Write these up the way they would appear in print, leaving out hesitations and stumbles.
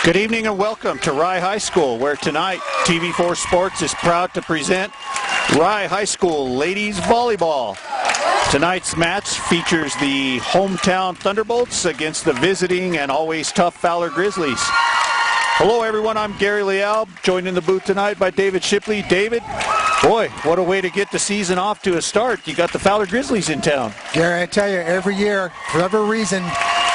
Good evening and welcome to Rye High School, where tonight TV4 Sports is proud to present Rye High School Ladies Volleyball. Tonight's match features the hometown Thunderbolts against the visiting and always tough Fowler Grizzlies. Hello everyone, I'm Gary Leal, joined in the booth tonight by David Shipley. David, boy, what a way to get the season off to a start. You got the Fowler Grizzlies in town. Gary, I tell you, every year, for whatever reason,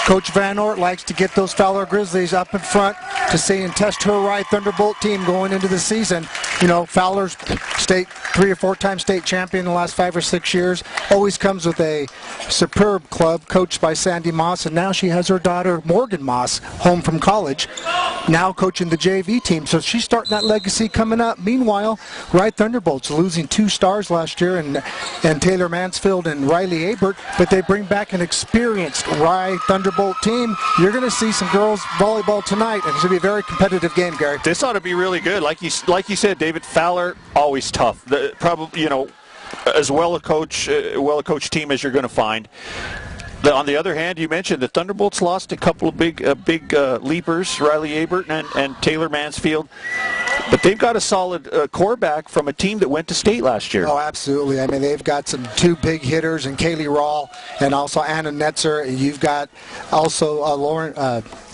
Coach Van Ort likes to get those Fowler Grizzlies up in front to see and test her Rye Thunderbolt team going into the season. You know, Fowler's state 3 or 4 time state champion in the last 5 or 6 years. Always comes with a superb club coached by Sandy Moss, and now she has her daughter Morgan Moss home from college, now coaching the JV team. So she's starting that legacy coming up. Meanwhile, Rye Thunderbolts losing 2 stars last year, and Taylor Mansfield and Riley Abert, but they bring back an experienced Rye Thunderbolt team. You're going to see some girls volleyball tonight, and it's going to be a very competitive game, Gary. This ought to be really good. Like you said, David, Fowler always tough. Probably, you know, as well a coached team as you're going to find. On the other hand, you mentioned the Thunderbolts lost a couple of big leapers, Riley Abert and Taylor Mansfield. But they've got a solid core back from a team that went to state last year. Oh, absolutely. I mean, they've got some 2 big hitters, and Kaylee Rawl and also Anna Netzer. You've got also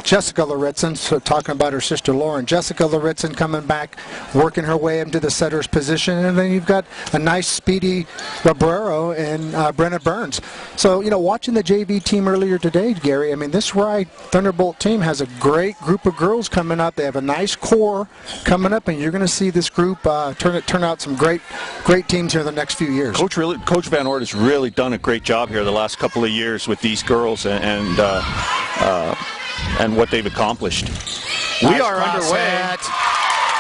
Jessica Laritzen, so talking about her sister Lauren. Jessica Laritzen coming back, working her way into the setter's position. And then you've got a nice, speedy Librero and Brenna Burns. So, you know, watching the JV team earlier today, Gary, I mean, this Rye Thunderbolt team has a great group of girls coming up. They have a nice core coming up, and you're going to see this group turn out some great teams here in the next few years. Coach Van Ort has really done a great job here the last couple of years with these girls and what they've accomplished. Nice. We are underway,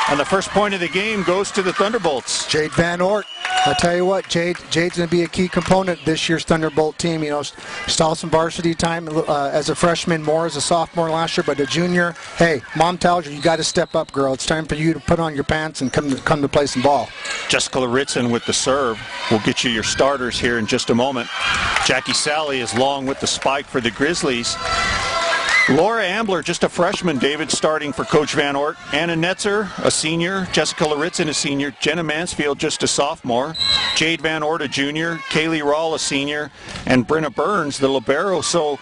and the first point of the game goes to the Thunderbolts. Jade Van Ort. I'll tell you what, Jade's going to be a key component this year's Thunderbolt team. You know, saw some varsity time as a freshman, more as a sophomore last year, but a junior. Hey, Mom tells you got to step up, girl. It's time for you to put on your pants and come to play some ball. Jessica Laritzen with the serve. We'll get you your starters here in just a moment. Jackie Sally is long with the spike for the Grizzlies. Laura Ambler, just a freshman, David, starting for Coach Van Ort. Anna Netzer, a senior. Jessica Laritzen, a senior. Jenna Mansfield, just a sophomore. Jade Van Ort, a junior. Kaylee Rawl, a senior. And Brenna Burns, the libero. So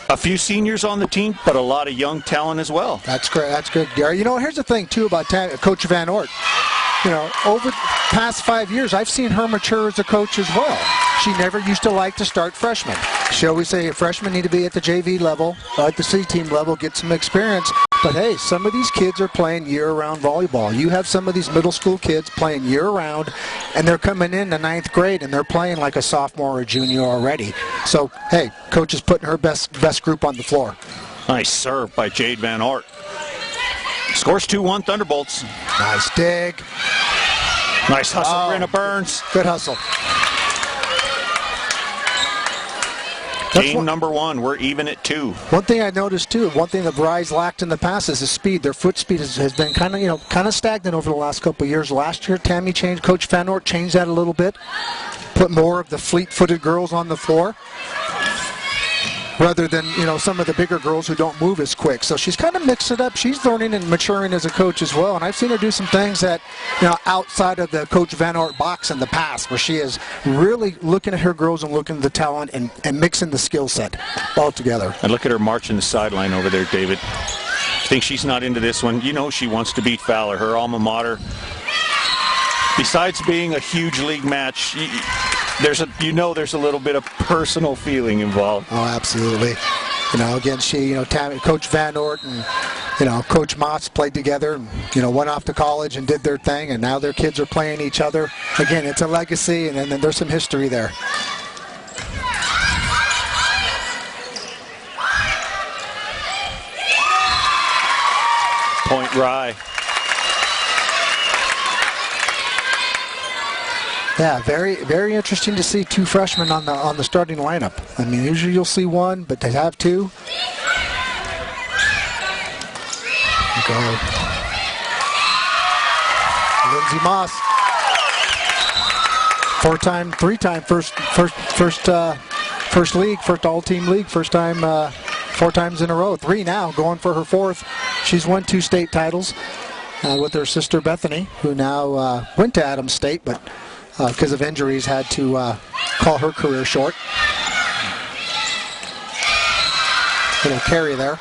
a few seniors on the team, but a lot of young talent as well. That's great. That's good, Gary. You know, here's the thing, too, about Coach Van Ort. You know, over the past 5 years, I've seen her mature as a coach as well. She never used to like to start freshmen. She always say freshmen need to be at the JV level, at the C team level, get some experience. But hey, some of these kids are playing year-round volleyball. You have some of these middle school kids playing year-round, and they're coming in the 9th grade, and they're playing like a sophomore or junior already. So, hey, coach is putting her best group on the floor. Nice serve by Jade Van Ort. Scores 2-1 Thunderbolts. Nice dig. Nice hustle, Brenna Burns. Good hustle. Game number 1, we're even at 2. One thing I noticed too, one thing that Rye's lacked in the past is the speed. Their foot speed has been kind of stagnant over the last couple of years. Last year, Coach Van Ort changed that a little bit, put more of the fleet-footed girls on the floor, rather than, you know, some of the bigger girls who don't move as quick. So she's kind of mixed it up. She's learning and maturing as a coach as well. And I've seen her do some things that, you know, outside of the Coach Van Ort box in the past, where she is really looking at her girls and looking at the talent and mixing the skill set all together. And look at her marching the sideline over there, David. I think she's not into this one. You know she wants to beat Fowler, her alma mater. Besides being a huge league match, there's a little bit of personal feeling involved. Oh, absolutely. You know, again, Coach Van Ort and, you know, Coach Moss played together and, you know, went off to college and did their thing, and now their kids are playing each other. Again, it's a legacy, and then there's some history there. Point Rye. Yeah, very, very interesting to see 2 freshmen on the starting lineup. I mean, usually you'll see 1, but to have 2. Go. Lindsay Moss, 3-time first league, first all-team league, first time 4 times in a row. 3 now, going for her 4th. She's won 2 state titles with her sister Bethany, who now went to Adams State, but because of injuries had to call her career short. Little carry there.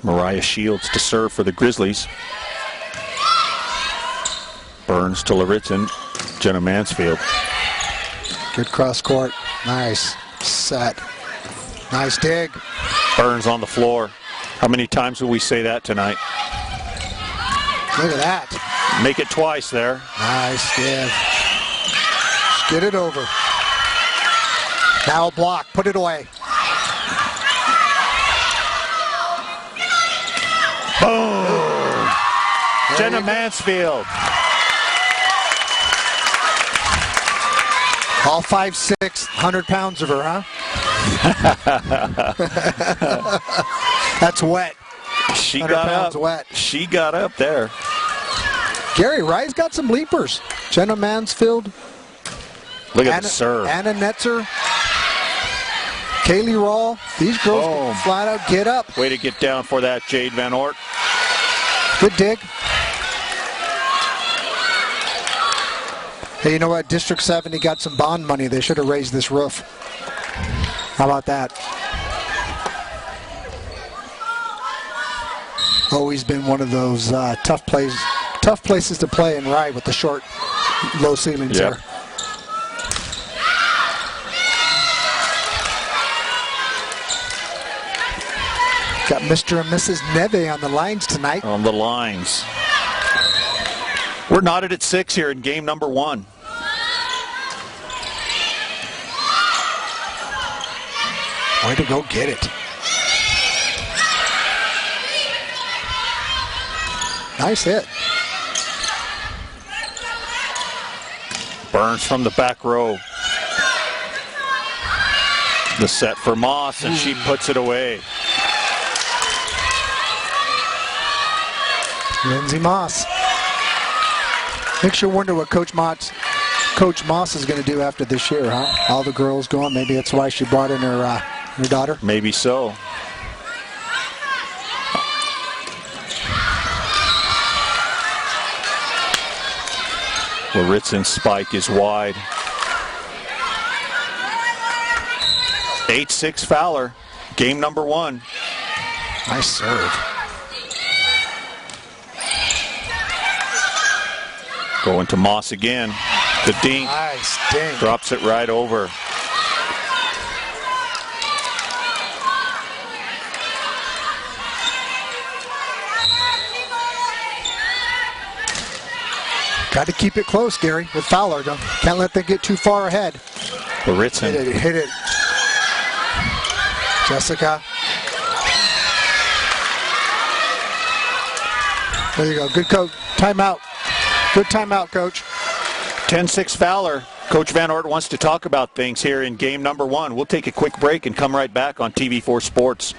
Mariah Shields to serve for the Grizzlies. Burns to Lauritzen. Jenna Mansfield. Good cross court. Nice set. Nice dig. Burns on the floor. How many times will we say that tonight? Look at that. Make it twice there. Nice give. Just get it over. Now a block. Put it away. Boom! Jenna Mansfield. All 5'6", 100 pounds of her, huh? That's wet. She got up. Wet. She got up there. Gary Wright's got some leapers. Jenna Mansfield. Look at the serve. Anna Netzer. Kaylee Rawl. These girls can flat out get up. Way to get down for that, Jade Van Ort. Good dig. Hey, you know what? District 70 got some bond money. They should have raised this roof. How about that? Always been one of those tough places to play and ride with the short, low ceilings here. Got Mr. and Mrs. Neve on the lines tonight. On the lines. We're knotted at 6 here in game number 1. Way to go get it. Nice hit. Burns from the back row. The set for Moss, and she puts it away. Lindsay Moss. Makes you wonder what Coach Moss is going to do after this year, huh? All the girls going. Maybe that's why she brought in her daughter. Maybe so. Lauritzen's spike is wide. 8-6 Fowler. Game number 1. Nice serve. Going to Moss again. The dink. Nice dink. Drops it right over. Got to keep it close, Gary, with Fowler. Can't let them get too far ahead. Lauritzen. Hit it. Jessica. There you go. Good coach. Timeout. Good timeout, Coach. 10-6 Fowler. Coach Van Ort wants to talk about things here in game number 1. We'll take a quick break and come right back on TV4 Sports.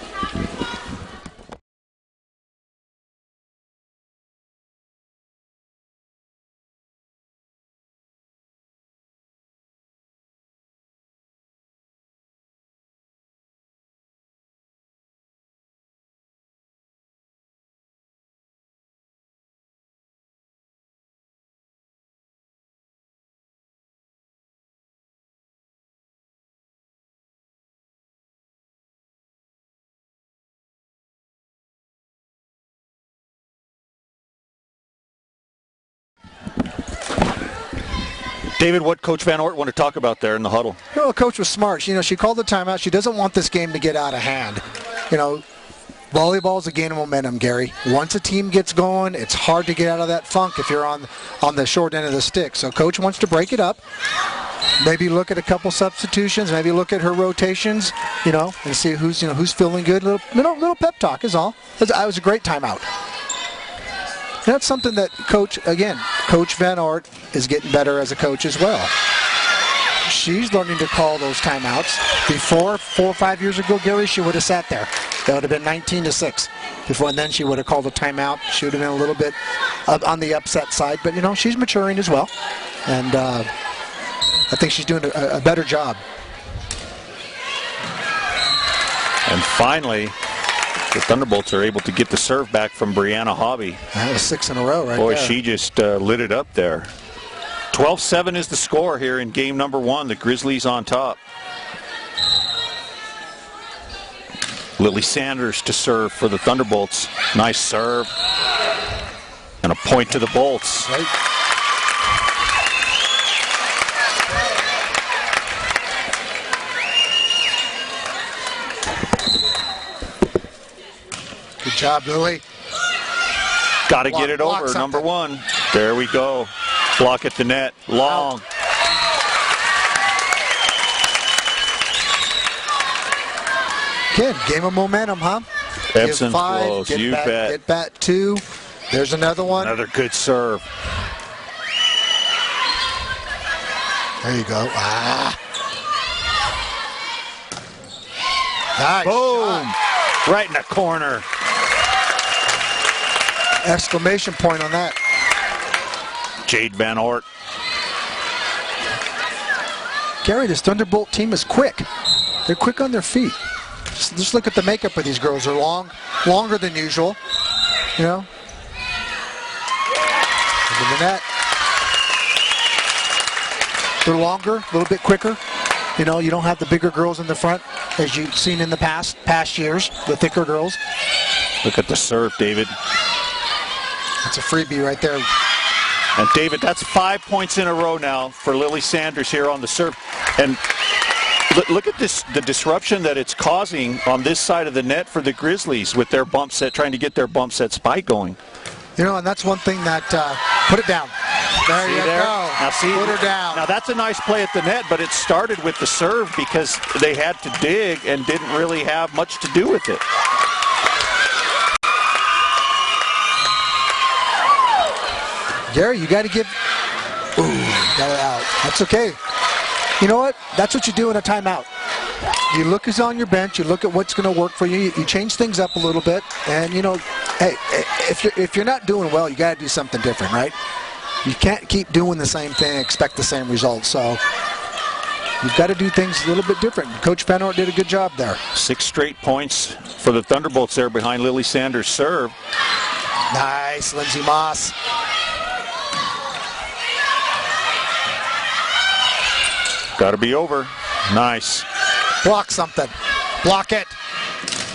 David, what Coach Van Ort want to talk about there in the huddle? Well, Coach was smart. She called the timeout. She doesn't want this game to get out of hand. Volleyball is a game of momentum, Gary. Once a team gets going, it's hard to get out of that funk if you're on the short end of the stick. So Coach wants to break it up. Maybe look at a couple substitutions. Maybe look at her rotations, and see who's feeling good. Little pep talk is all. It was a great timeout. That's something that Coach Van Ort is getting better as a coach as well. She's learning to call those timeouts. Before, 4 or 5 years ago, Gary, she would have sat there. That would have been 19-6. before, and then she would have called a timeout. She would have been a little bit on the upset side, but she's maturing as well, and I think she's doing a better job. And finally, the Thunderbolts are able to get the serve back from Brianna Hobby. That was 6 in a row right Boy, there. she just lit it up there. 12-7 is the score here in game number 1. The Grizzlies on top. Lily Sanders to serve for the Thunderbolts. Nice serve. And a point to the Bolts. Right. Good job, Lily. Got to get it over, something. number 1. There we go. Block at the net. Long. Out. Kid, game of momentum, huh? Ebbs Give and 5, flows, get you back, bet. Get back 2. There's another one. Another good serve. There you go. Nice Boom. shot. Right in the corner. Exclamation point on that. Jade Van Ort. Gary, this Thunderbolt team is quick. They're quick on their feet. Just look at the makeup of these girls. They're longer than usual. Into the net. They're longer, a little bit quicker. You don't have the bigger girls in the front, as you've seen in the past years, the thicker girls. Look at the serve, David. That's a freebie right there. And David, that's 5 points in a row now for Lily Sanders here on the serve. And look at this, the disruption that it's causing on this side of the net for the Grizzlies with their bump set, trying to get their bump set spike going. And that's one thing that, put it down. There you go. Now see, put her down. Now that's a nice play at the net, but it started with the serve because they had to dig and didn't really have much to do with it. Gary, you got to give. Ooh, got it out. That's okay. You know what? That's what you do in a timeout. You look who's on your bench. You look at what's going to work for you. You change things up a little bit. And, hey, if you're not doing well, you got to do something different, right? You can't keep doing the same thing and expect the same results. So you've got to do things a little bit different. Coach Van Ort did a good job there. 6 straight points for the Thunderbolts there behind Lily Sanders' serve. Nice, Lindsay Moss. Got to be over. Nice. Block something. Block it.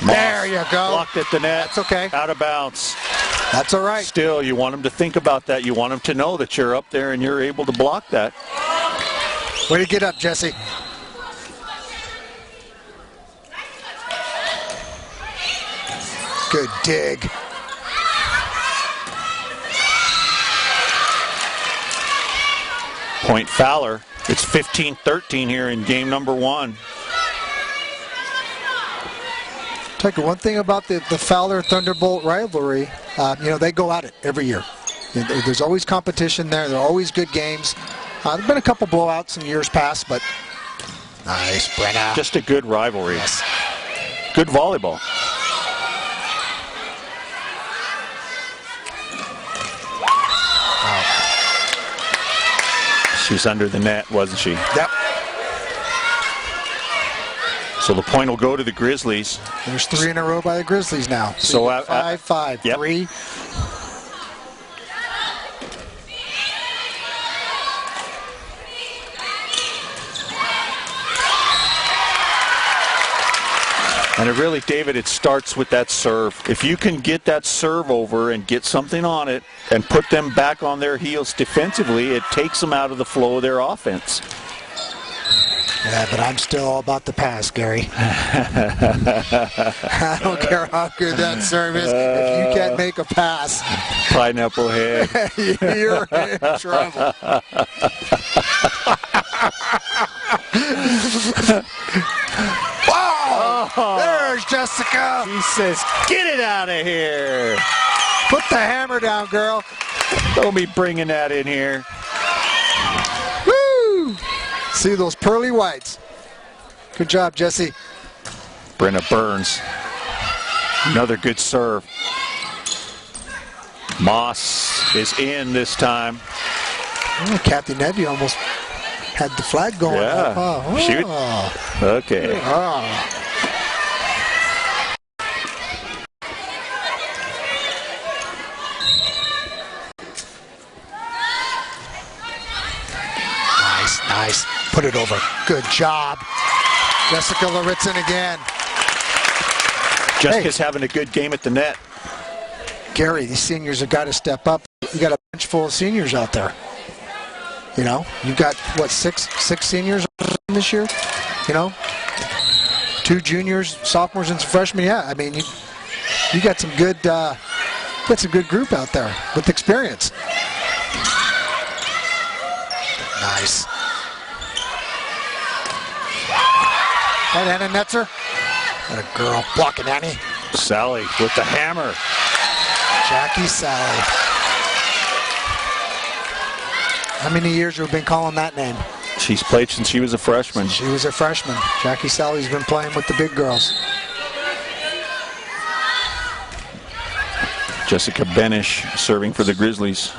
Moss There you go. blocked at the net. That's okay. Out of bounds. That's all right. Still, you want them to think about that. You want them to know that you're up there and you're able to block that. Way to get up, Jesse. Good dig. Point Fowler. It's 15-13 here in game number 1. Tucker, one thing about the Fowler Thunderbolt rivalry, they go at it every year. There's always competition there. There are always good games. There've been a couple blowouts in years past, but nice, Brenna. Just a good rivalry. Yes. Good volleyball. She was under the net, wasn't she? Yep. So the point will go to the Grizzlies. There's 3 in a row by the Grizzlies now. So 5-5, yep. 3. And it really, David, it starts with that serve. If you can get that serve over and get something on it and put them back on their heels defensively, it takes them out of the flow of their offense. Yeah, but I'm still all about the pass, Gary. I don't care how good that serve is. If you can't make a pass, Pineapple head. you're in trouble. Wow! There's Jessica. He says, get it out of here. Put the hammer down, girl. Don't be bringing that in here. Woo! See those pearly whites. Good job, Jesse. Brenna Burns. Another good serve. Moss is in this time. Oh, Kathy Nevy almost had the flag going. Yeah. Shoot. Okay. Nice. Put it over. Good job. Jessica Laritzen again. Jessica's having a good game at the net. Gary, these seniors have got to step up. You got a bench full of seniors out there. You know, you've got, what, six seniors this year? You know, 2 juniors, sophomores, and some freshmen. Yeah, I mean, you got some good, group out there with experience. Nice. Right, Anna Netzer. What a girl. Blocking Annie. Sally with the hammer. Jackie Sally. How many years have we been calling that name? She's played since she was a freshman. She was a freshman. Jackie Sally's been playing with the big girls. Jessica Benish serving for the Grizzlies.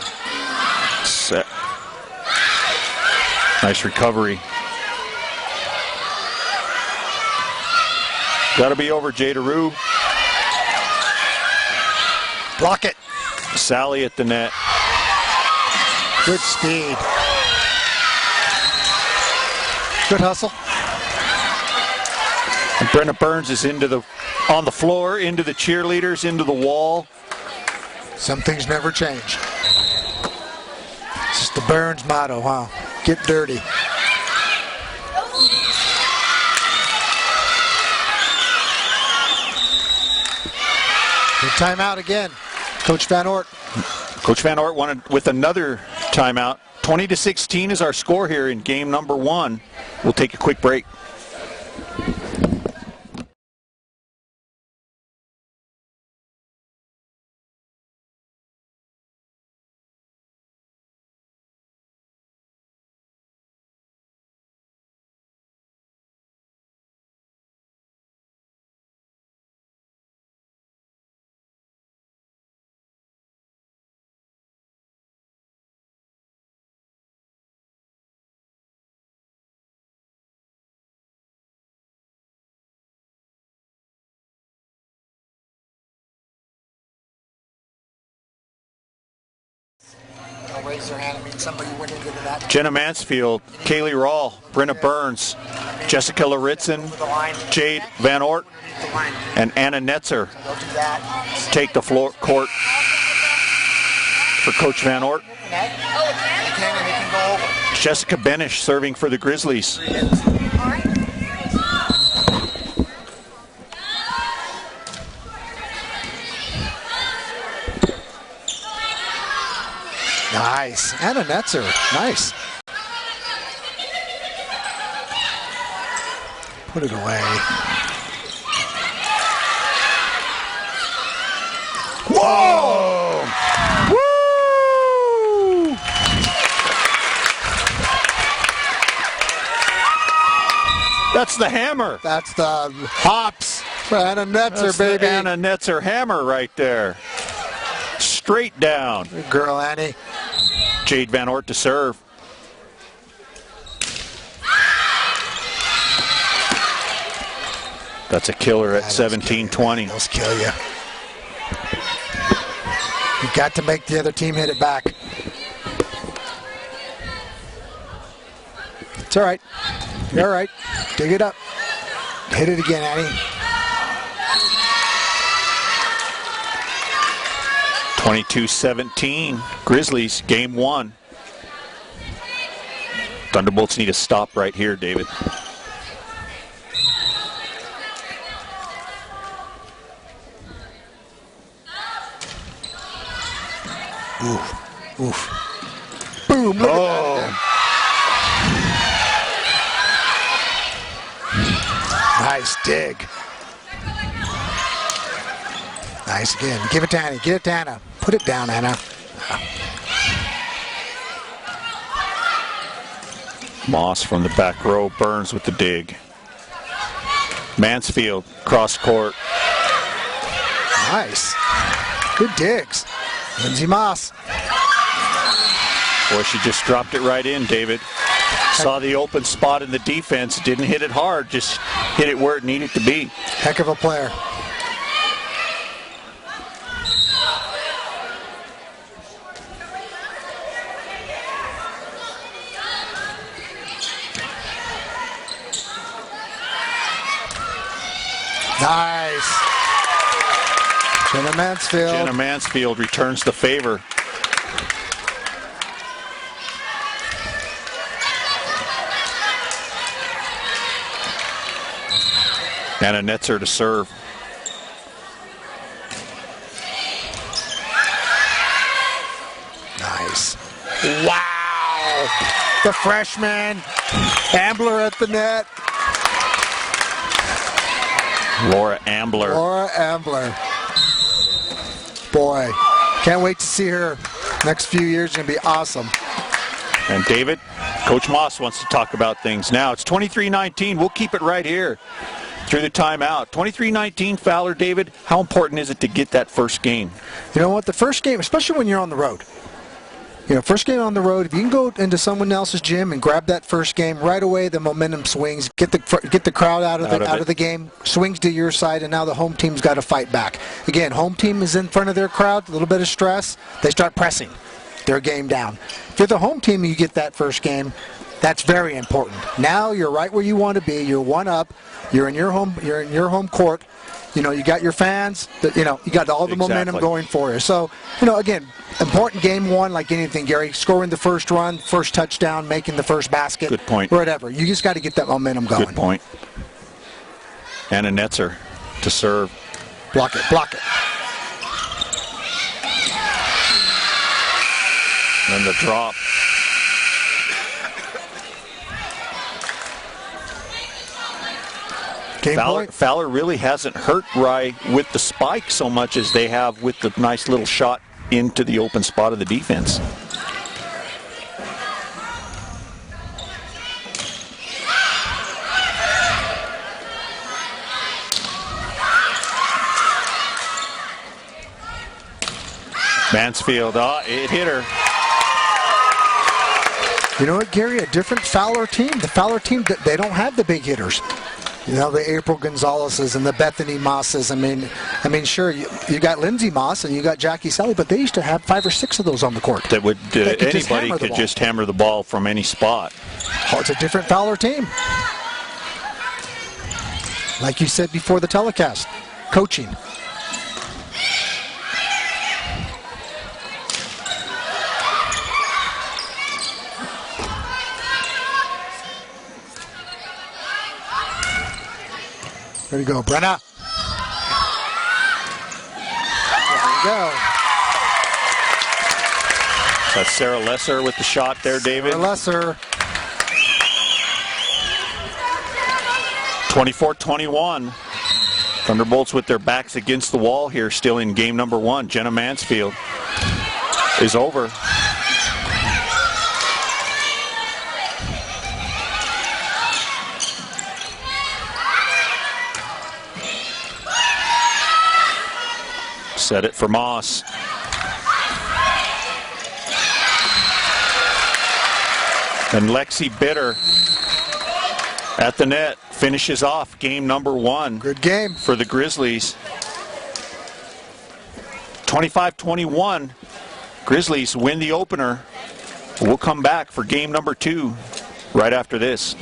Set. Nice recovery. Got to be over Jada Rue. Block it. Sally at the net. Good speed. Good hustle. And Brenna Burns is on the floor, into the cheerleaders, into the wall. Some things never change. It's just the Burns motto, huh? Get dirty. Good timeout again. Coach Van Ort. Coach Van Ort wanted with another timeout. 20-16 is our score here in game number 1. We'll take a quick break. Raise their hand. I mean, somebody went into that. Jenna Mansfield, Kaylee Rawl, Brenna Burns, Jessica Laritzen, Jade Van Ort, and Anna Netzer take the court for Coach Van Ort. Jessica Benish serving for the Grizzlies. Nice. Anna Netzer. Nice. Put it away. Whoa! Woo! That's the hammer. That's the hops for Anna Netzer, That's baby. The Anna Netzer hammer right there. Straight down. Good girl, Annie. Jade Van Ort to serve. That's a killer at 17-20. Those kill you. You've got to make the other team hit it back. It's all right. You're all right. Dig it up. Hit it again, Annie. 22-17, Grizzlies, game 1. Thunderbolts need a stop right here, David. Oof. Oof. Boom. Look at that. Nice dig. Nice again. Give it to Anna. Get it to Anna. Put it down, Anna. Moss from the back row. Burns with the dig. Mansfield, cross court. Nice. Good digs. Lindsey Moss. Boy, she just dropped it right in, David. Saw the open spot in the defense. Didn't hit it hard. Just hit it where it needed to be. Heck of a player. Nice. Jenna Mansfield. Jenna Mansfield returns the favor. Anna Netzer to serve. Nice. Wow. The freshman. Ambler at the net. Laura Ambler. Laura Ambler. Boy, can't wait to see her. Next few years going to be awesome. And David, Coach Moss wants to talk about things now. It's 23-19. We'll keep it right here through the timeout. 23-19, Fowler. David, how important is it to get that first game? You know what? The first game, especially when you're on the road. You know, first game on the road, if you can go into someone else's gym and grab that first game, right away the momentum swings, get the crowd out of the game, swings to your side, and now the home team's got to fight back. Again, home team is in front of their crowd, a little bit of stress, they start pressing their game down. If you're the home team and you get that first game, that's very important. Now you're right where you want to be. You're one up. You're in your home court. You know, you got your fans. You know, you got all the momentum going for you. So, you know, again, important game one, like anything, Gary. Scoring the first run, first touchdown, making the first basket. Good point. Whatever. You just got to get that momentum going. Good point. Anna Netzer to serve. Block it. Block it. And the drop. Fowler really hasn't hurt Rye with the spike so much as they have with the nice little shot into the open spot of the defense. Mansfield, it hit her. You know what, Gary? A different Fowler team. The Fowler team, they don't have the big hitters. You know, the April Gonzalez's and the Bethany Mosses. I mean, sure, you got Lindsey Moss and you got Jackie Sally, but they used to have 5 or 6 of those on the court. That would anybody could just hammer the ball from any spot. Oh, it's a different Fowler team. Like you said before the telecast, coaching. There you go, Brenna. There you go. That's Sarah Lesser with the shot there, David. Sarah Lesser. 24-21. Thunderbolts with their backs against the wall here, still in game number 1. Jenna Mansfield is over. Set it for Moss. And Lexi Bitter at the net finishes off game number 1. Good game for the Grizzlies. 25-21. Grizzlies win the opener. We'll come back for game number 2 right after this.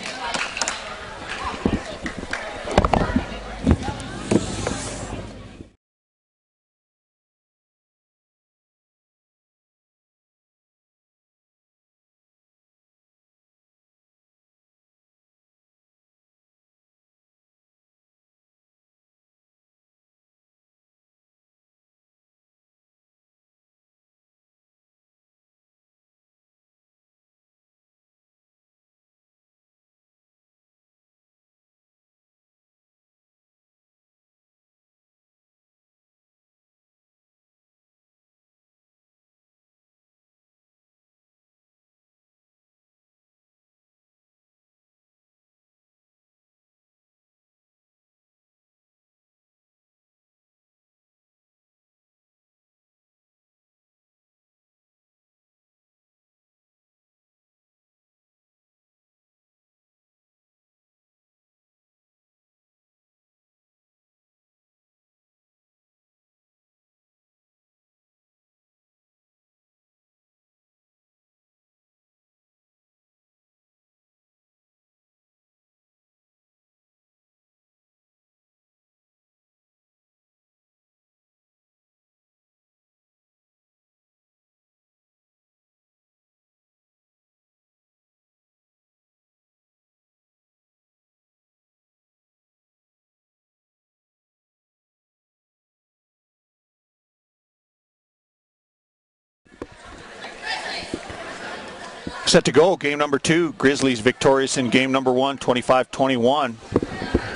Set to go, game number 2. Grizzlies victorious in game number 1, 25-21.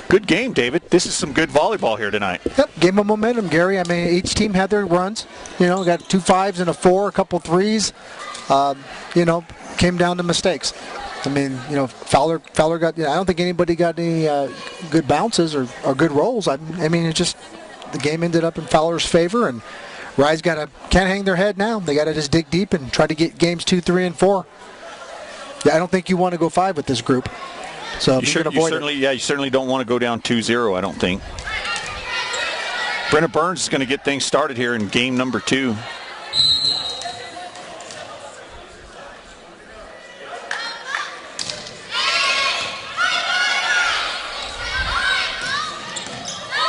Good game, David. This is some good volleyball here tonight. Yep, game of momentum, Gary. I mean, each team had their runs. You know, got 2 5s and a 4, a couple 3s. You know, came down to mistakes. I mean, you know, Fowler got, you know, I don't think anybody got any good bounces or good rolls. I mean, it just, the game ended up in Fowler's favor, and Rise can't hang their head now. They got to just dig deep and try to get games 2, 3, and 4. Yeah, I don't think you want to go 5 with this group. So you certainly don't want to go down 2-0, I don't think. Brenna Burns is going to get things started here in game number 2.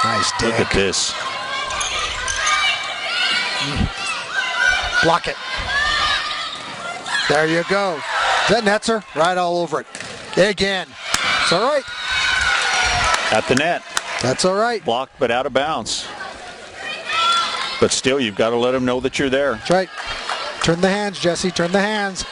Nice dig. Look at this. Block it. There you go. Is that Netzer? Right all over it. Again. It's all right. At the net. That's all right. Blocked but out of bounds. But still, you've got to let them know that you're there. That's right. Turn the hands, Jesse. Turn the hands.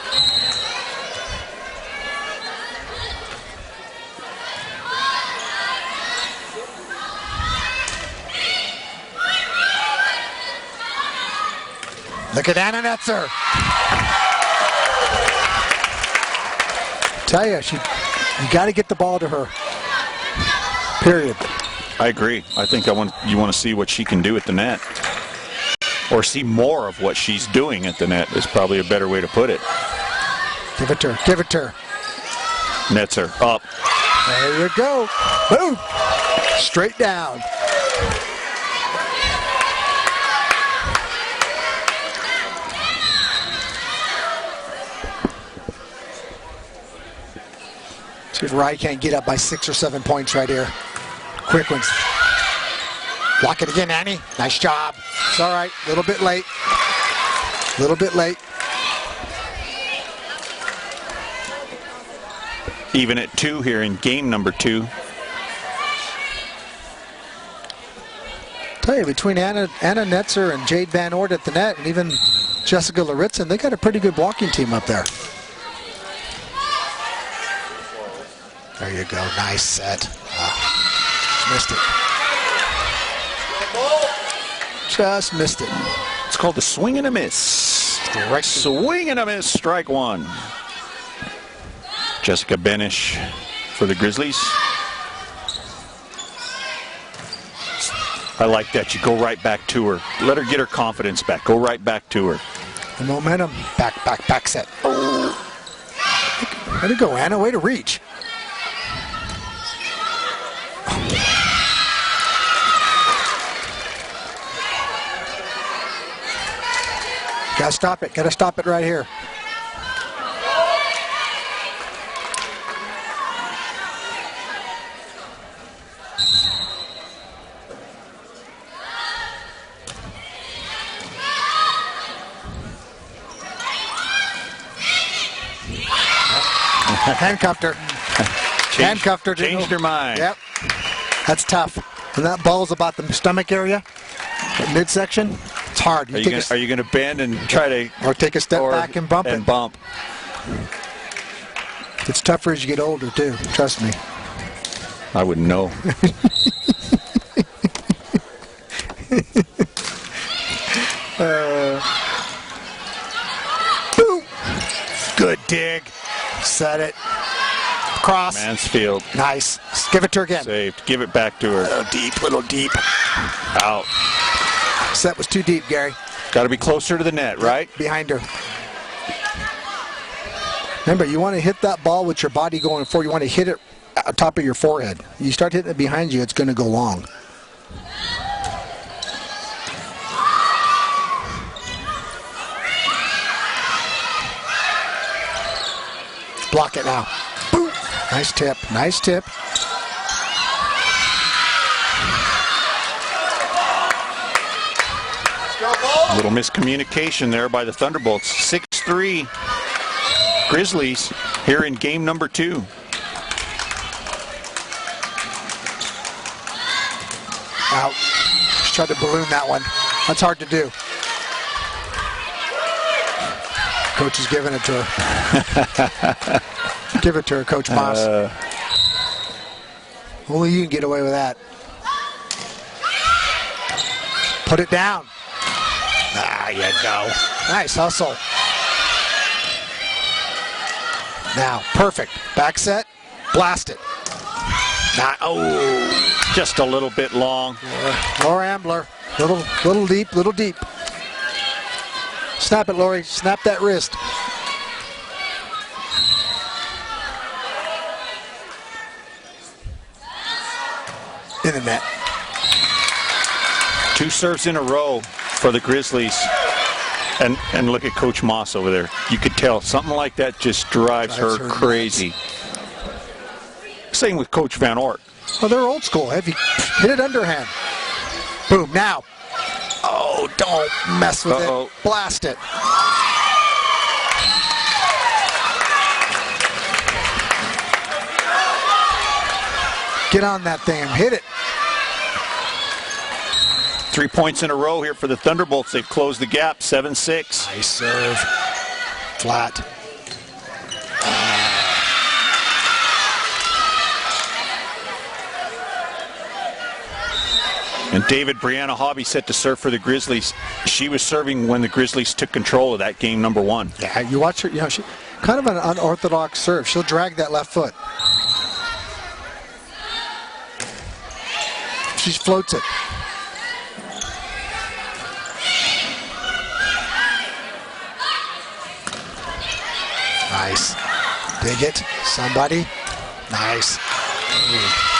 Look at Anna Netzer. Tell you, you got to get the ball to her. Period. I agree. I think you want to see what she can do at the net. Or see more of what she's doing at the net is probably a better way to put it. Give it to her. Give it to her. Netzer up. There you go. Boom. Straight down. See if Rye can't get up by 6 or 7 points right here. Quick ones. Block it again, Annie. Nice job. It's all right. A little bit late. A little bit late. Even at 2 here in game number 2. Tell you, between Anna Netzer and Jade Van Oort at the net, and even Jessica Laritsen, they got a pretty good blocking team up there. There you go. Nice set. Missed it. Just missed it. It's called the swing and a miss. Right. Swing and a miss. Strike 1. Jessica Benish for the Grizzlies. I like that. You go right back to her. Let her get her confidence back. Go right back to her. The momentum. Back set. Oh. Way to go, Anna. Way to reach. Gotta stop it. Gotta stop it right here. Handcuffed her. Handcuffed her. Changed her mind. Yep. That's tough. When that ball's about the stomach area, the midsection, it's hard. Are you going to bend and try to... Or take a step back and bump it. Bump. It's tougher as you get older, too. Trust me. I wouldn't know. Boom. Good dig. Set it. Cross. Mansfield. Nice. Give it to her again. Saved. Give it back to her. Little deep. Out. Set was too deep, Gary. Got to be closer to the net, right? Behind her. Remember, you want to hit that ball with your body going forward. You want to hit it on top of your forehead. You start hitting it behind you, it's going to go long. Block it now. Boom. Nice tip. Nice tip. A little miscommunication there by the Thunderbolts. 6-3 Grizzlies here in game number 2. Out. Just tried to balloon that one. That's hard to do. Coach is giving it to her. Give it to her, Coach Moss. Only you can get away with that. Put it down. Ah, you go. Nice hustle. Now, perfect. Back set. Blast it. Just a little bit long. Laura Ambler. Little deep, little deep. Snap it, Lori. Snap that wrist. In the net. 2 serves in a row for the Grizzlies. And look at Coach Moss over there. You could tell something like that just drives her crazy. Nuts. Same with Coach Van Ort. Well, they're old school. Heavy. Hit it underhand. Boom. Now. Oh, don't mess with it. Blast it. Get on that thing and hit it. 3 points in a row here for the Thunderbolts. They've closed the gap, 7-6. Nice serve. Flat. And David, Brianna Hobby set to serve for the Grizzlies. She was serving when the Grizzlies took control of that game, number 1. Yeah, you watch her, she kind of an unorthodox serve. She'll drag that left foot. She floats it. Nice. Dig it. Somebody. Nice.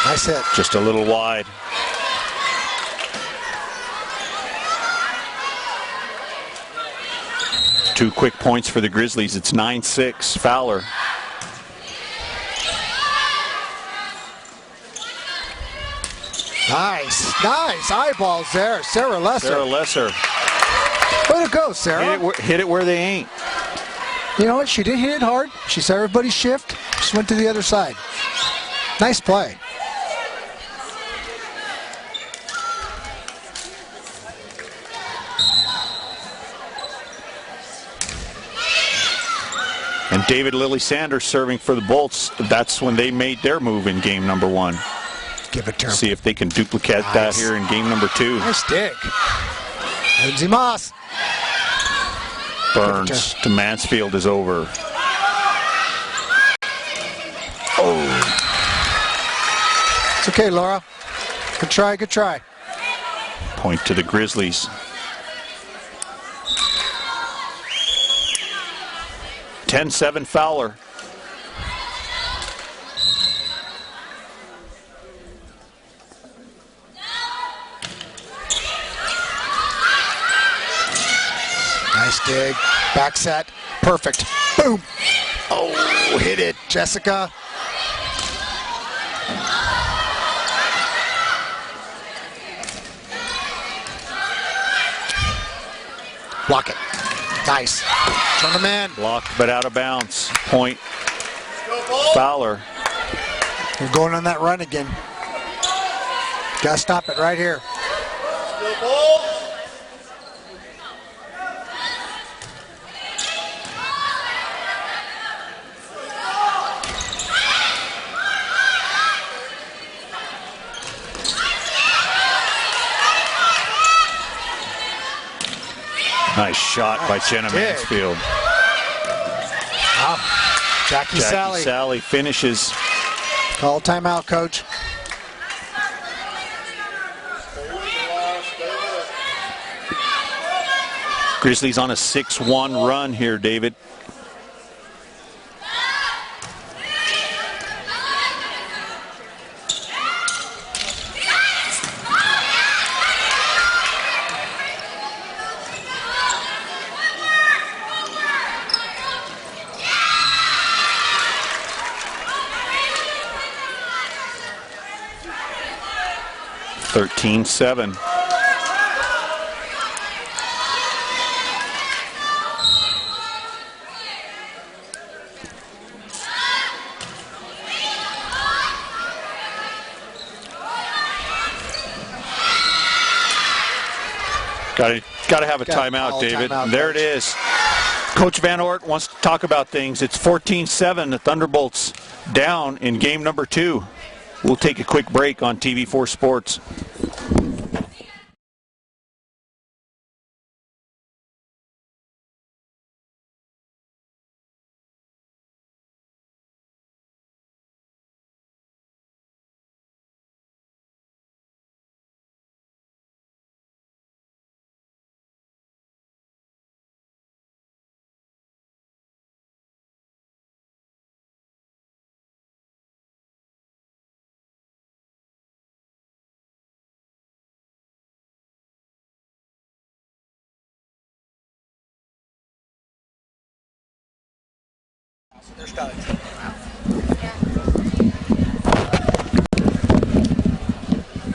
Nice hit. Just a little wide. Two quick points for the Grizzlies. It's 9-6. Fowler. Nice. Nice. Eyeballs there. Sarah Lesser. Sarah Lesser. Way to go, Sarah. Hit it where they ain't. You know what? She didn't hit it hard. She saw everybody shift. Just went to the other side. Nice play. And David Lily Sanders serving for the Bolts. That's when they made their move in game number 1. Give it to her. See if they can duplicate that here in game number 2. Nice dig. Lindsay Moss. Burns to Mansfield is over. Oh. It's okay, Laura. Good try, good try. Point to the Grizzlies. 10-7 Fowler. Nice dig. Back set. Perfect. Boom. Oh, hit it, Jessica. Block it. Nice. Turn them in. Blocked but out of bounds. Point. Fowler. We're going on that run again. Gotta stop it right here. Nice shot by Jenna Mansfield. Wow. Jackie Sally finishes. Call timeout, coach. Grizzlies on a 6-1 run here, David. (13-7). Got to have a timeout, David. There it is. Coach Van Oort wants to talk about things. It's 14-7. The Thunderbolts down in game number 2. We'll take a quick break on TV4 Sports.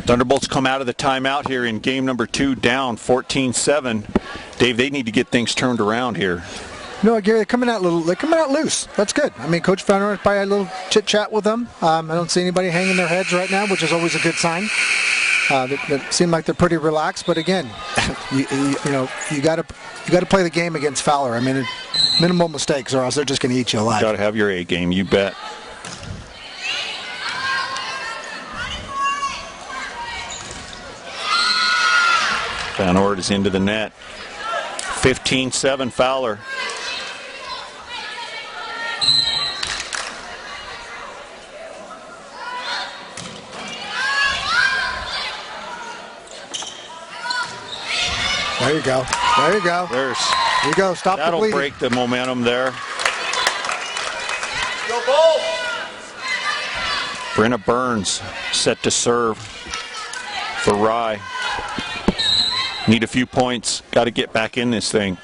Thunderbolts come out of the timeout here in game number 2, down 14-7. Dave, they need to get things turned around here. No, Gary, they're coming out loose. That's good. I mean, Coach Fowler probably had a little chit chat with them. I don't see anybody hanging their heads right now, which is always a good sign. They seem like they're pretty relaxed, but again, you got to play the game against Fowler. I mean, minimal mistakes, or else they're just going to eat you alive. Got to have your A game, you bet. Van Oort is into the net. 15-7 Fowler. There you go. There you go. There you go. Stop the bleeding. That'll break the momentum there. Go Bolt! Brenna Burns set to serve for Rye. Need a few points. Got to get back in this thing.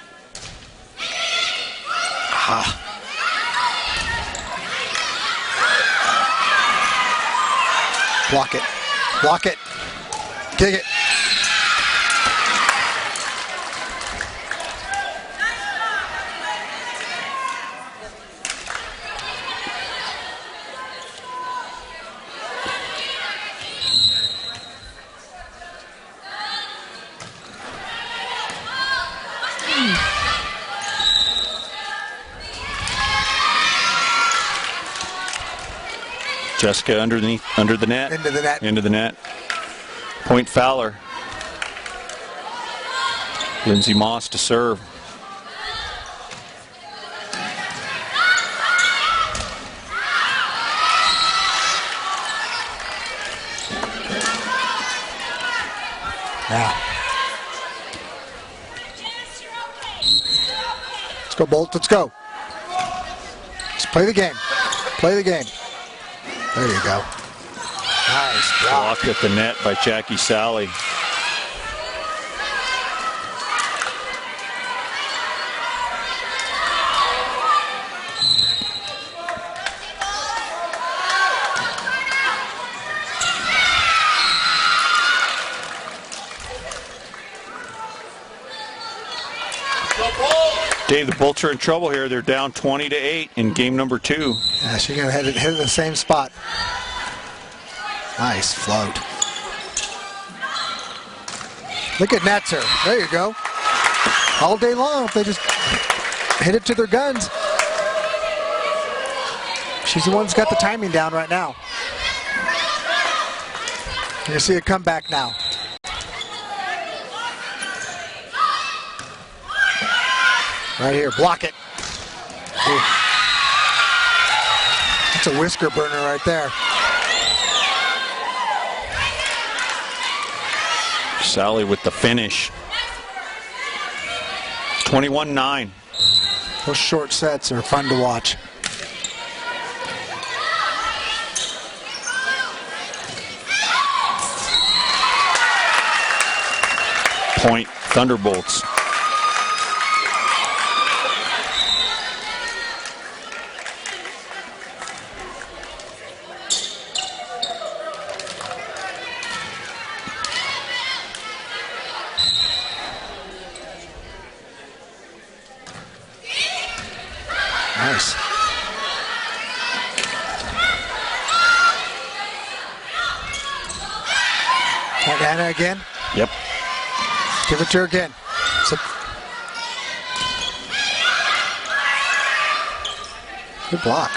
Block it. Block it. Kick it. Jessica under the net. Into the net. Into the net. Point Fowler. Lindsay Moss to serve. Yeah. Let's go, Bolt. Let's go. Let's play the game. Play the game. There you go. Nice block. Blocked at the net by Jackie Sally. Dave, the Bolts are in trouble here. They're down 20-8 in game number 2. Yeah, she's going to hit it in the same spot. Nice float. Look at Netzer. There you go. All day long, if they just hit it to their guns. She's the one that's got the timing down right now. You see a comeback now. Right here, block it. Ooh. That's a whisker burner right there. Sally with the finish. 21-9. Those short sets are fun to watch. Point Thunderbolts. Nice. Anna again. Yep. Give it to her again. Good block.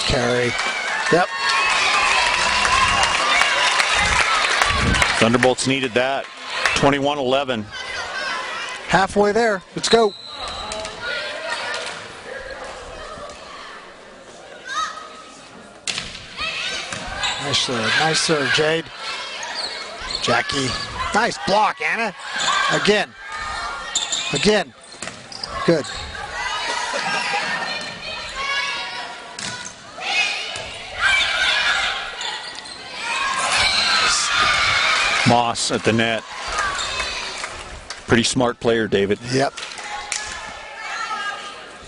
Carry. Yep. Thunderbolts needed that. 21-11. Halfway there. Let's go. Nice serve, Jade. Jackie. Nice block, Anna. Again. Good. Moss at the net. Pretty smart player, David. Yep.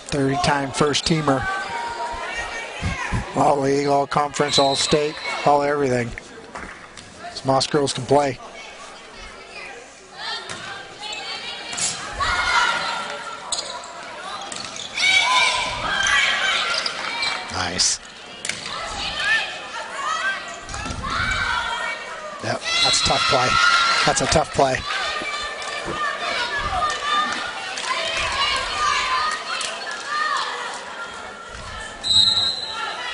30-time first teamer. All league, all conference, all state, all everything. These Moss girls can play. Nice. Yep, that's a tough play. That's a tough play.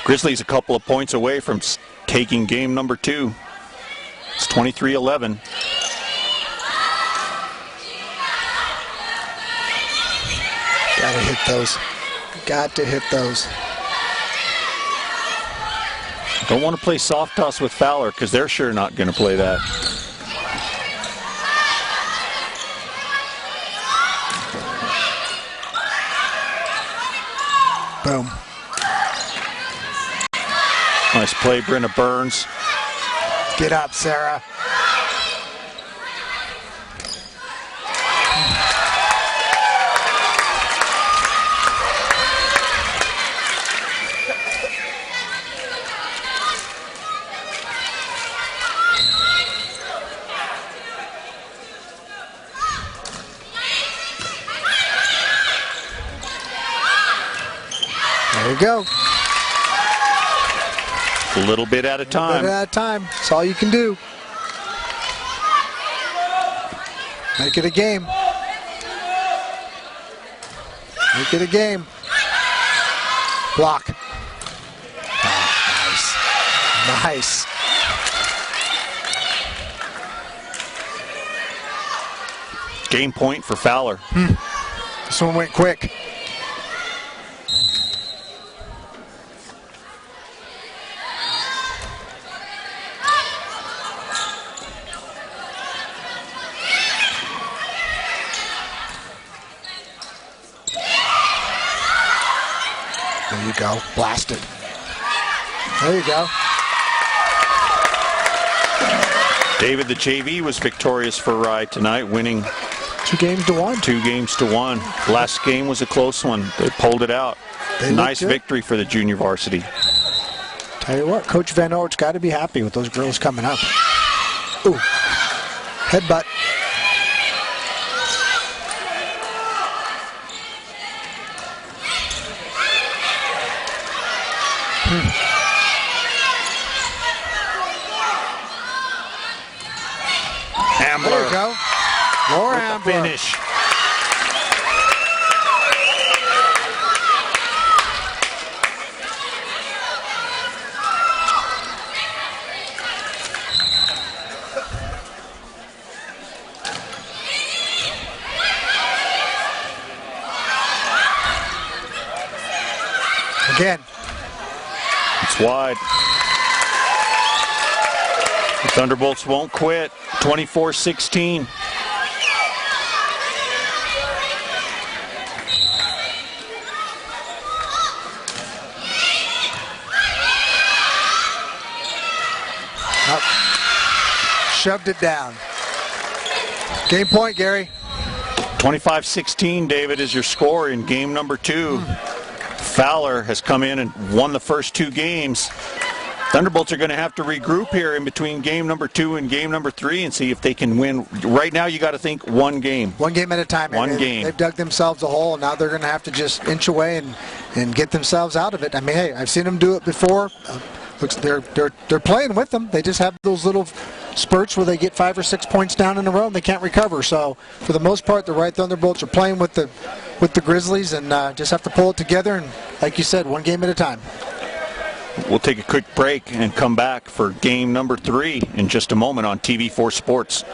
Grizzlies a couple of points away from taking game number 2. It's 23-11. Gotta hit those. Got to hit those. Don't want to play soft toss with Fowler because they're sure not going to play that. Boom. Nice play, Brenna Burns. Get up, Sarah. There you go. A little bit at a time. A little bit at a time. That's all you can do. Make it a game. Make it a game. Block. Oh, nice. Nice. Game point for Fowler. This one went quick. There you go. Blast it. There you go. David, the JV was victorious for Rye tonight, winning 2 games to 1. 2 games to 1. Last game was a close one. They pulled it out. Nice victory for the junior varsity. Tell you what, Coach Van Oort's got to be happy with those girls coming up. Ooh. Headbutt. Ambler. There you go. Laura with Ambler. the finish. Again. It's wide. The Thunderbolts won't quit. 24-16. Shoved it down. Game point, Gary. 25-16, David, is your score in game number 2. Fowler has come in and won the first 2 games. Thunderbolts are going to have to regroup here in between game number 2 and game number 3 and see if they can win. Right now, you got to think one game. One game at a time. One game. They've dug themselves a hole, and now they're going to have to just inch away and get themselves out of it. I mean, hey, I've seen them do it before. Looks they're playing with them. They just have those little spurts where they get 5 or 6 points down in a row and they can't recover. So for the most part, the Wright Thunderbolts are playing with the Grizzlies and just have to pull it together. And like you said, one game at a time. We'll take a quick break and come back for game number 3 in just a moment on TV4 Sports.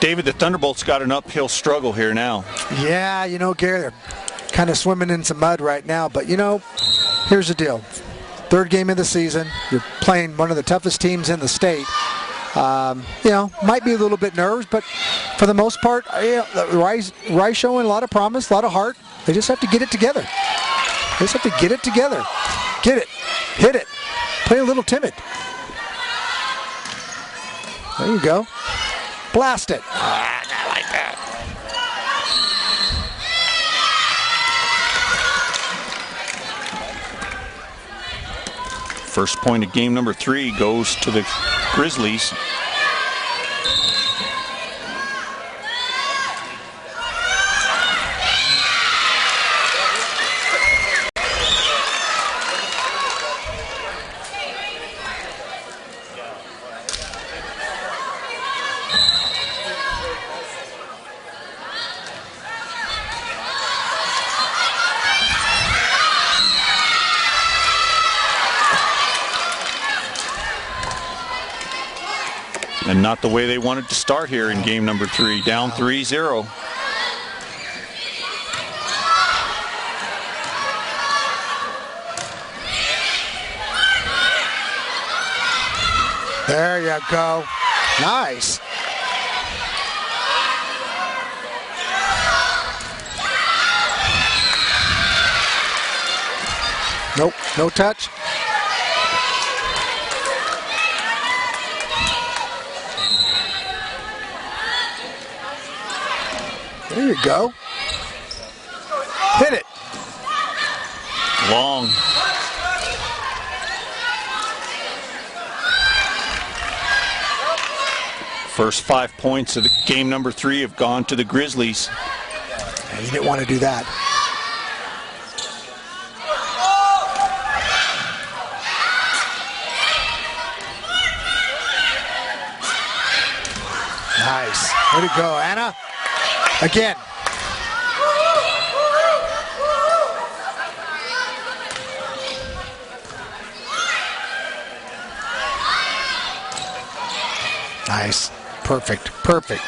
David, the Thunderbolts got an uphill struggle here now. Yeah, you know, Gary, they're kind of swimming in some mud right now. But, you know, here's the deal. Third game of the season. You're playing one of the toughest teams in the state. You know, might be a little bit nervous, but for the most part, Rice showing a lot of promise, a lot of heart. They just have to get it together. They just have to get it together. Get it. Hit it. Play a little timid. There you go. Blast it. I like that. First point of game number 3 goes to the Grizzlies. And not the way they wanted to start here in game number 3, down 3-0. There you go. Nice. Nope, no touch. There you go. Hit it. Long. First 5 points of the game number 3 have gone to the Grizzlies. Yeah, you didn't want to do that. Nice. Way to go, Anna. Again. Nice. Perfect. Perfect.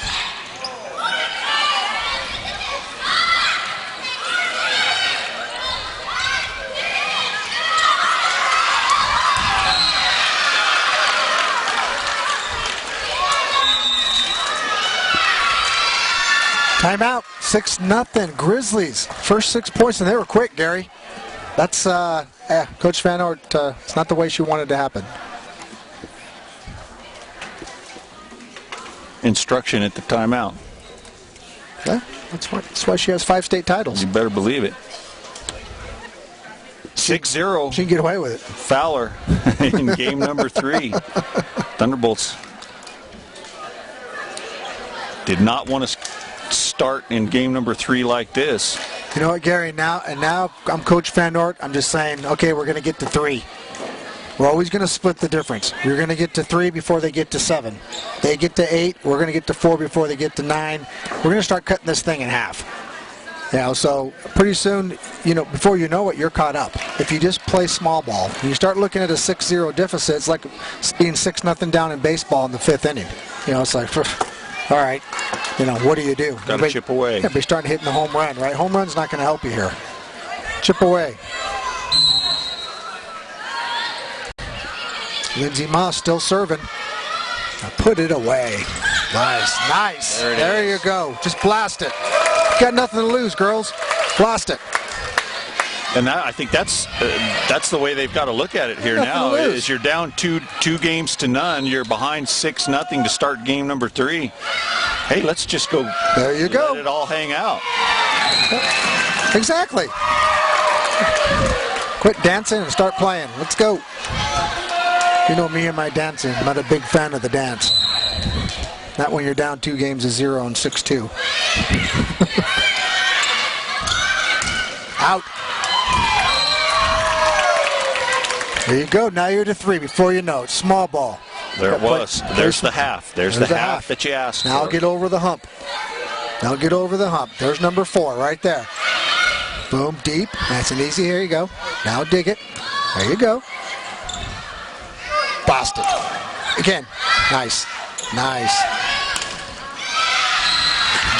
Timeout. 6-0 Grizzlies. First 6 points, and they were quick, Gary. That's Coach Van Ort. It's not the way she wanted to happen. Instruction at the timeout. Yeah, that's why she has 5 state titles. You better believe it. 6-0. She can get away with it. Fowler in game number 3. Thunderbolts did not want to start in game number 3 like this. You know what, Gary? Now I'm Coach Van Ort. I'm just saying, okay, we're going to get to 3. We're always going to split the difference. You're going to get to 3 before they get to 7. They get to 8. We're going to get to 4 before they get to 9. We're going to start cutting this thing in half. You know, so pretty soon, you know, before you know it, you're caught up. If you just play small ball, when you start looking at a 6-0 deficit, it's like being 6-0 down in baseball in the 5th inning. You know, it's like, all right, you know, what do you do? Got to chip away. Yeah, be starting hitting the home run, right? Home run's not going to help you here. Chip away. Lindsay Moss still serving. Now put it away. Nice. There you go. Just blast it. Got nothing to lose, girls. Blast it. And I think that's the way they've got to look at it here now. Is you're down two games to none. You're behind 6-0 to start game number 3. Hey, let's just go. There you go. Let it all hang out. Exactly. Quit dancing and start playing. Let's go. You know me and my dancing. I'm not a big fan of the dance. Not when you're down 2 games to 0 and 6-2. Out. There you go. Now you're to 3 before you know it. Small ball. There it was. There's the half. There's the half that you asked for. Now get over the hump. There's number 4 right there. Boom, deep. Nice and easy. Here you go. Now dig it. There you go. Blast it. Again. Nice.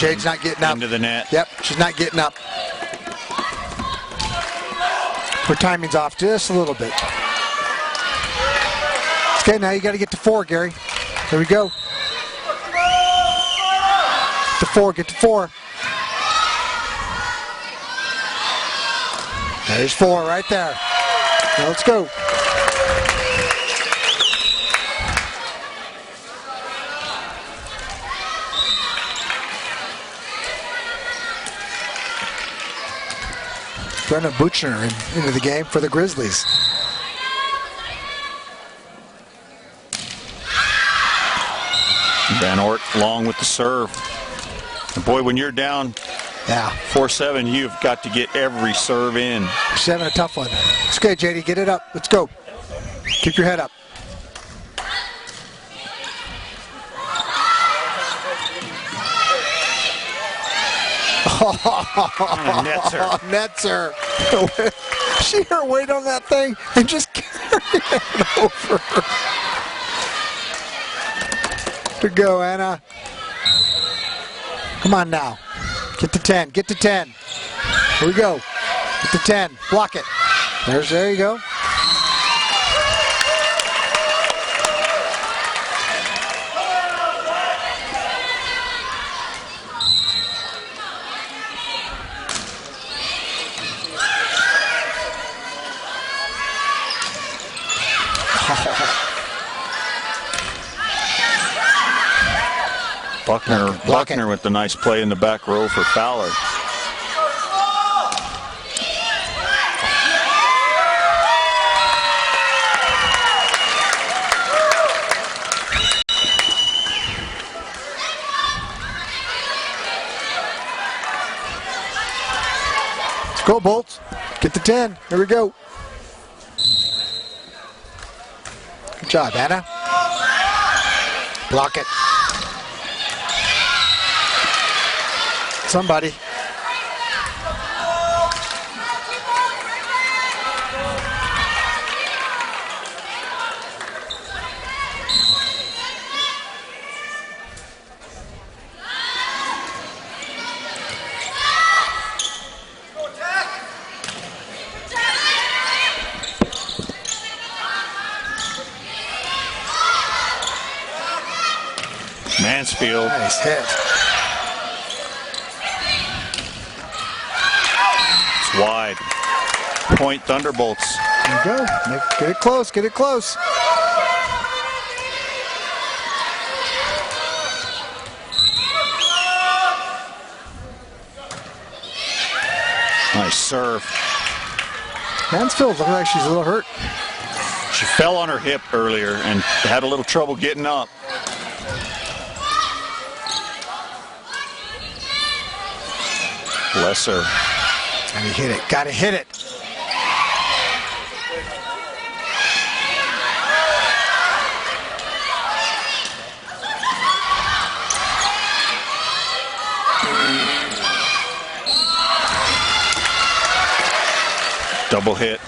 Jade's not getting up. Into the net. Yep, she's not getting up. Her timing's off just a little bit. Okay, now you got to get to 4, Gary. There we go. Get to 4. There's 4 right there. Now let's go. Brenna Buchner into the game for the Grizzlies. Van Ort long with the serve. And boy, when you're down 4-7, you've got to get every serve in. She's having a tough one. It's okay, JD. Get it up. Let's go. Keep your head up. Nets her. She her weight on that thing and just carry it over. To go, Anna. Come on now. Get to 10. Get to 10. Here we go. Get to 10. Block it. There you go. Buckner with the nice play in the back row for Fowler. Let's go, Bolts. Get to 10. Here we go. Good job, Anna. Block it. Somebody. Mansfield. Nice hit. Wide. Point Thunderbolts. There you go. Get it close. Get it close. Nice serve. Mansfield looks like she's a little hurt. She fell on her hip earlier and had a little trouble getting up. Bless her. Gotta hit it. Gotta hit it. Double hit.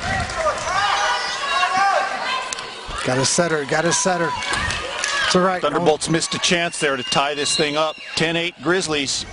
Gotta set her. Gotta set her. It's all right. Thunderbolts missed a chance there to tie this thing up. 10-8 Grizzlies.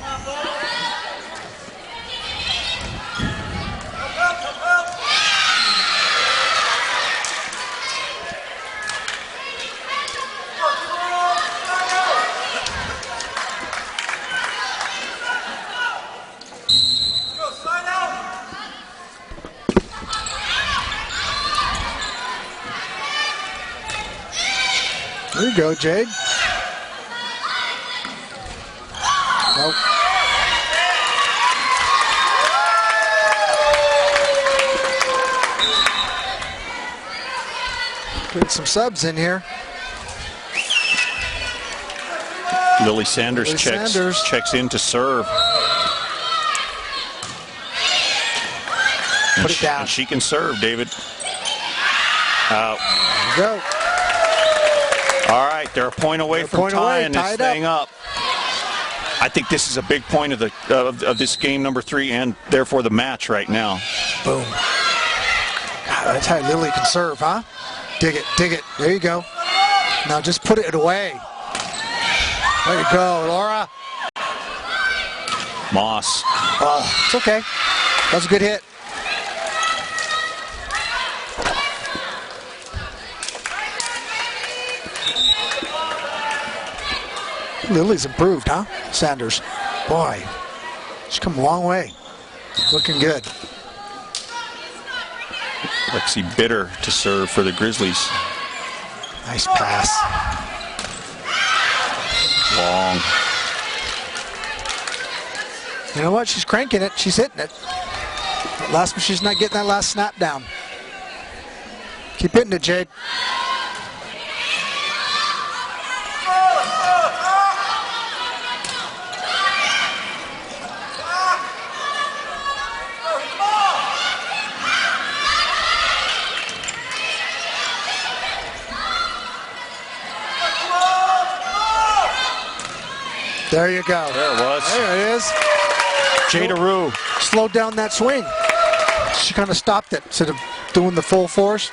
There you go, Jade. Nope. Get some subs in here. Lily Sanders checks in to serve. Put it down. And she can serve, David. Out. There you go. All right, they're a point away from tying this thing up. I think this is a big point of this game number 3 and therefore the match right now. Boom. God, that's how Lily can serve, huh? Dig it, dig it. There you go. Now just put it away. Way to go, Laura. Moss. Oh, it's okay. That was a good hit. Lily's improved, huh? Sanders. Boy, she's come a long way. Looking good. Lexi Bitter to serve for the Grizzlies. Nice pass. Long. You know what? She's cranking it. She's hitting it. But last, she's not getting that last snap down. Keep hitting it, Jade. There you go. There it was. There it is. Jada Rue. Slowed down that swing. She kind of stopped it instead of doing the full force.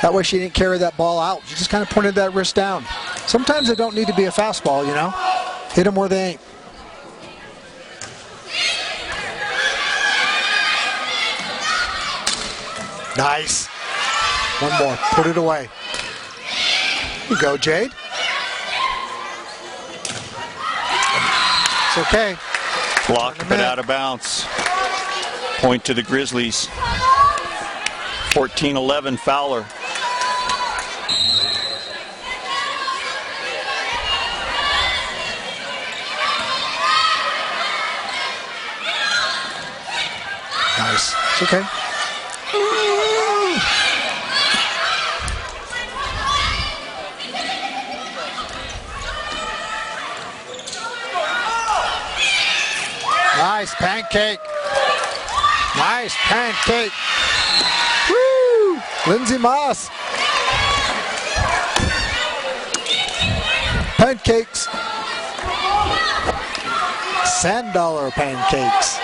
That way she didn't carry that ball out. She just kind of pointed that wrist down. Sometimes it don't need to be a fastball, you know. Hit them where they ain't. Nice. One more. Put it away. Here you go, Jade. It's okay. Blocked but out of bounds. Point to the Grizzlies. 14-11 Fowler. Nice. It's okay. Nice pancake. Nice pancake. Woo! Lindsay Moss. Pancakes. $10 pancakes.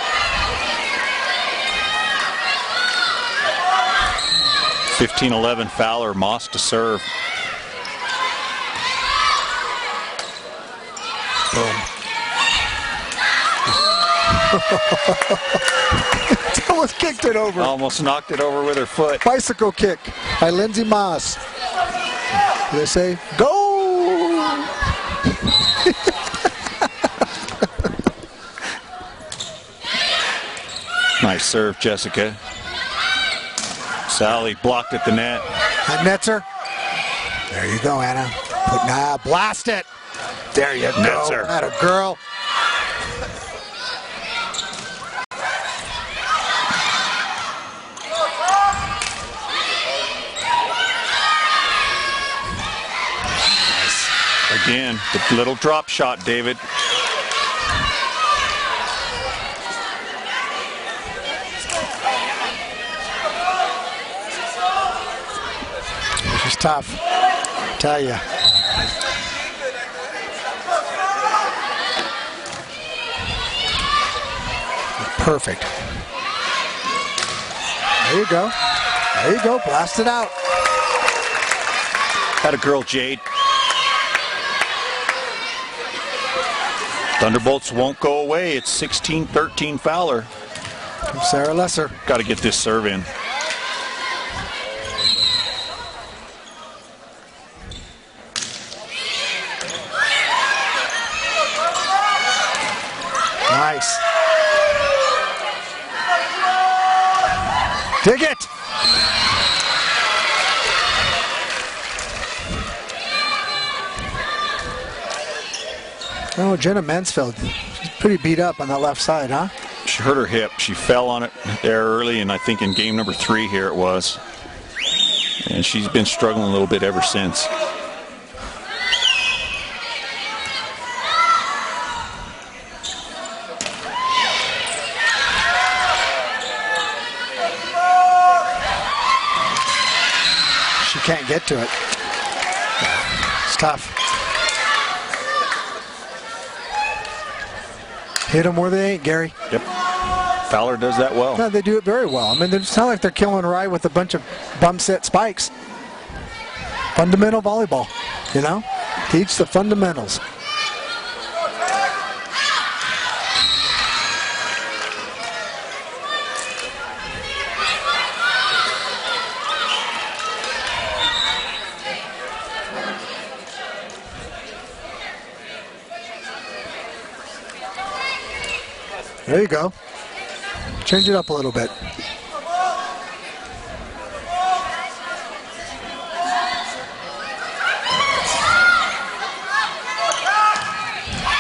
15-11 Fowler. Moss to serve. Boom. Almost kicked it over. Almost knocked it over with her foot. Bicycle kick by Lindsay Moss. They say, go! Nice serve, Jessica. Sally blocked at the net. That nets her. There you go, Anna. Blast it. There you go. Nets her. That a girl. Again, the little drop shot, David. She's tough, tell ya. Perfect. There you go. There you go. Blast it out. Had a girl, Jade. Thunderbolts won't go away. It's 16-13 Fowler. From Sarah Lesser. Got to get this serve in. Nice. Dig it. Oh, Jenna Mansfield. She's pretty beat up on that left side, huh? She hurt her hip. She fell on it there early, and I think in game number 3 here it was. And she's been struggling a little bit ever since. She can't get to it. It's tough. Hit them where they ain't, Gary. Yep. Fowler does that well. No, they do it very well. I mean, it's not like they're killing Rye with a bunch of bum set spikes. Fundamental volleyball, you know? Teach the fundamentals. There you go. Change it up a little bit.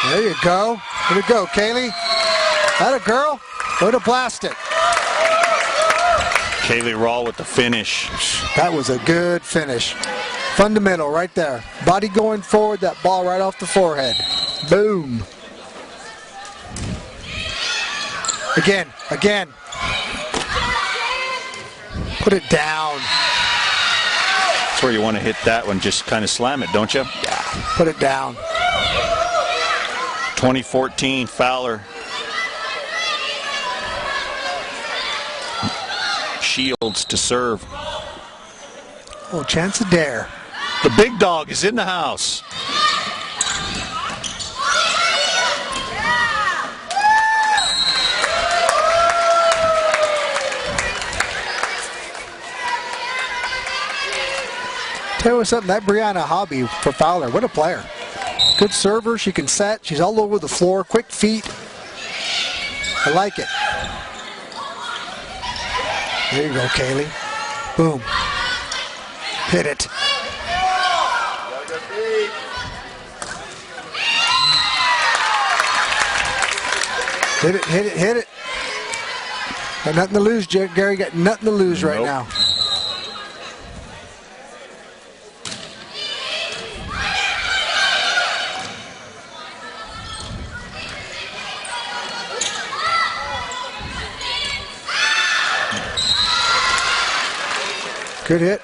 There you go. Way to go, Kaylee. That a girl. Way to blast it. Kaylee Rawl with the finish. That was a good finish. Fundamental right there. Body going forward, that ball right off the forehead. Boom. Again. Put it down. That's where you want to hit that one. Just kind of slam it, don't you? Yeah, put it down. 2014 Fowler. Shields to serve. Oh, chance of dare. The big dog is in the house. Tell you something, that Brianna Hobby for Fowler, what a player. Good server, she can set, she's all over the floor, quick feet. I like it. There you go, Kaylee. Boom. Hit it. Hit it. Got nothing to lose, Gary. Got nothing to lose right now. Good hit.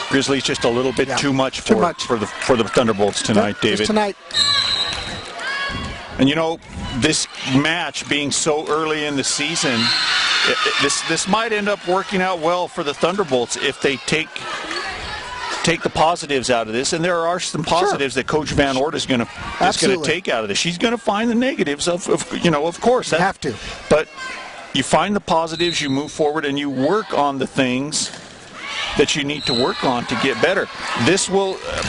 Grizzlies just a little bit too much for the Thunderbolts tonight, David. Just tonight. And you know, this match being so early in the season, this might end up working out well for the Thunderbolts if they take take the positives out of this, and there are some positives that Coach Van Ort is going to take out of this. She's going to find the negatives of course. You have to. But you find the positives, you move forward, and you work on the things that you need to work on to get better.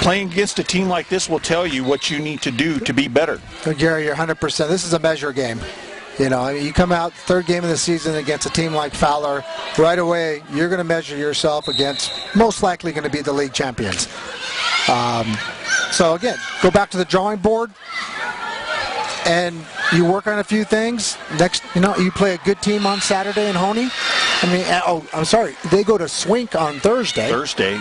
Playing against a team like this will tell you what you need to do to be better. Gary, you're 100%. This is a measure game. You come out third game of the season against a team like Fowler, right away you're going to measure yourself against most likely going to be the league champions. So again, go back to the drawing board and you work on a few things. Next, you play a good team on Saturday in Honey. They go to Swink on Thursday.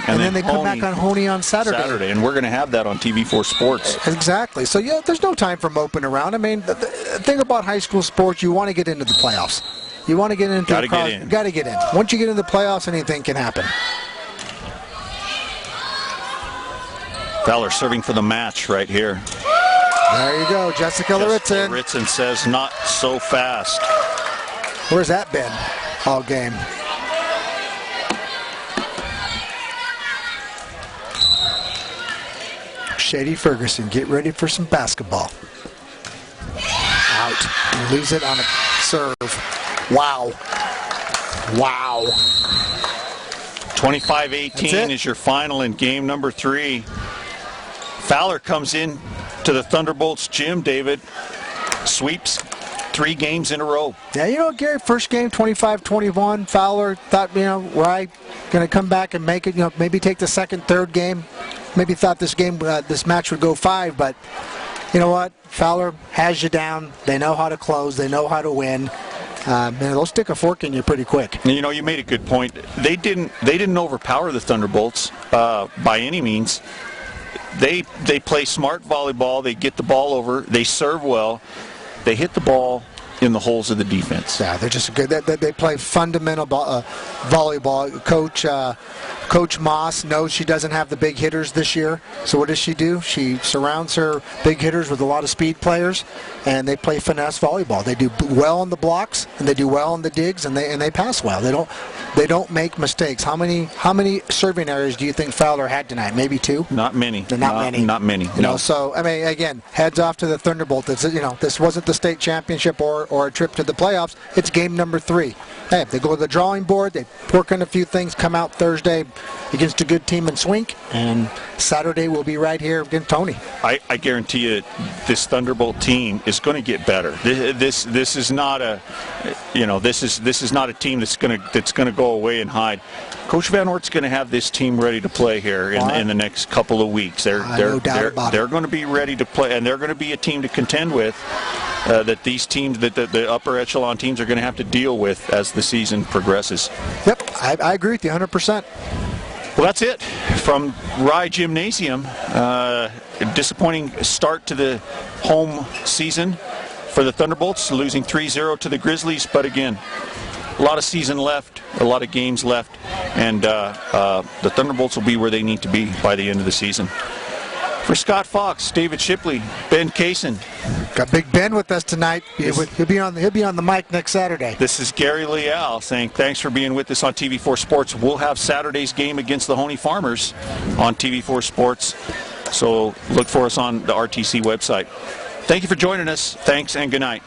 And then they come back on Honey on Saturday. And we're going to have that on TV4 Sports. Exactly. So, there's no time for moping around. I mean, the thing about high school sports, you want to get into the playoffs. You want to get into the playoffs. You got to get in. Once you get into the playoffs, anything can happen. Fowler serving for the match right here. There you go, Jessica Laritzen. Laritzen says, not so fast. Where's that been all game? Shady Ferguson, get ready for some basketball. Out. He leaves it on a serve. Wow. 25-18 is your final in game number 3. Fowler comes in to the Thunderbolts gym, David. Sweeps 3 games in a row. Yeah, Gary, first game 25-21. Fowler thought, right, going to come back and make it, maybe take the second, third game. Maybe thought this match would go 5, but you know what? Fowler has you down. They know how to close. They know how to win. They'll stick a fork in you pretty quick. You made a good point. They didn't overpower the Thunderbolts by any means. They play smart volleyball. They get the ball over. They serve well. They hit the ball in the holes of the defense. Yeah, they're just good. They play fundamental volleyball. Coach Moss knows she doesn't have the big hitters this year. So what does she do? She surrounds her big hitters with a lot of speed players, and they play finesse volleyball. They do well on the blocks, and they do well on the digs, and they pass well. They don't make mistakes. How many serving errors do you think Fowler had tonight? Maybe 2? Not many. Not many. So again, heads off to the Thunderbolt. This wasn't the state championship or a trip to the playoffs. It's game number 3. Hey, they go to the drawing board. They work on a few things. Come out Thursday against a good team in Swink, and Saturday we'll be right here against Tony. I guarantee you, this Thunderbolt team is going to get better. This is not a this is not a team that's going to go away and hide. Coach Van Ort's going to have this team ready to play here in the next couple of weeks. They're going to be ready to play, and they're going to be a team to contend with. That these teams, the upper echelon teams, are going to have to deal with as the season progresses. Yep, I agree with you 100%. Well, that's it from Rye Gymnasium. Disappointing start to the home season for the Thunderbolts, losing 3-0 to the Grizzlies. But again, a lot of season left, a lot of games left, and the Thunderbolts will be where they need to be by the end of the season. For Scott Fox, David Shipley, Ben Kaysen. Got Big Ben with us tonight. He'll be on the mic next Saturday. This is Gary Leal saying thanks for being with us on TV4 Sports. We'll have Saturday's game against the Honey Farmers on TV4 Sports. So look for us on the RTC website. Thank you for joining us. Thanks and good night.